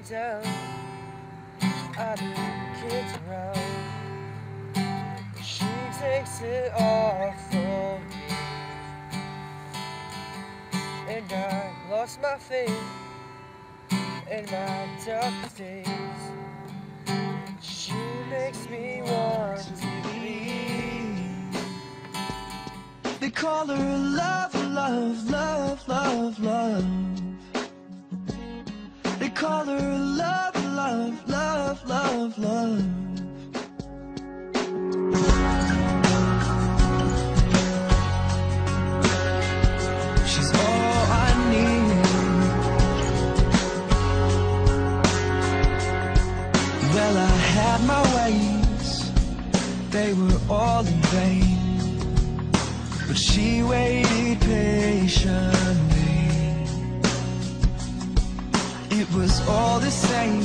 down, I do kids around. She takes it all from me, and I lost my faith in my darkest days. She makes me want to believe. They call her love, love, love, love, love. They call her love, love, love, love, love. She's all I need. Well, I had my ways, they were all in vain, but she waited patiently. It was all the same,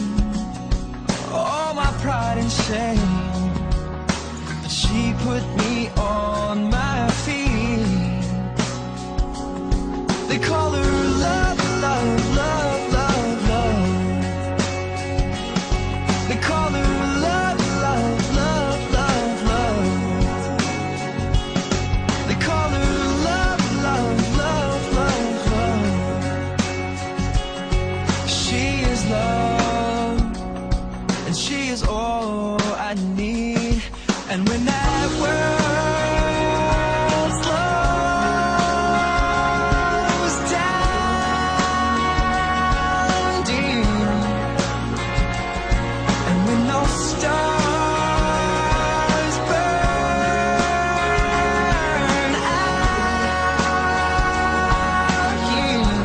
all my pride and shame, but she put me on my feet. They call her love, love, love, love, love. They call her love, love, love, love, love. They call her love, love, love, love, love. She is love, and she is all I need. And when that world slows down deep, and when those stars burn out here,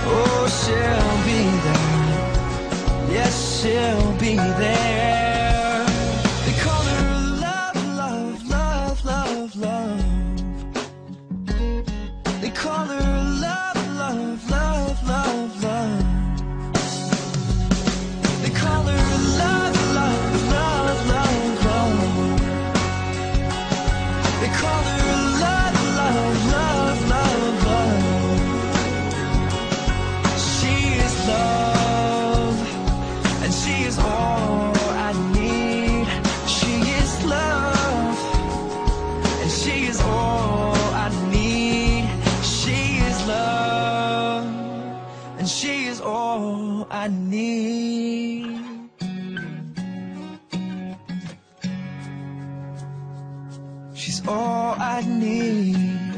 oh, she'll be there. Yes, she'll be there. They call her love, love, love, love, love. They call her love, love, love, love, love. They call her love, love, love, love, love. They call her love, love, love, love, love. She is love, and she is all I need. She is love, and she is all I need. She is love, and she is all I need. She's all I need.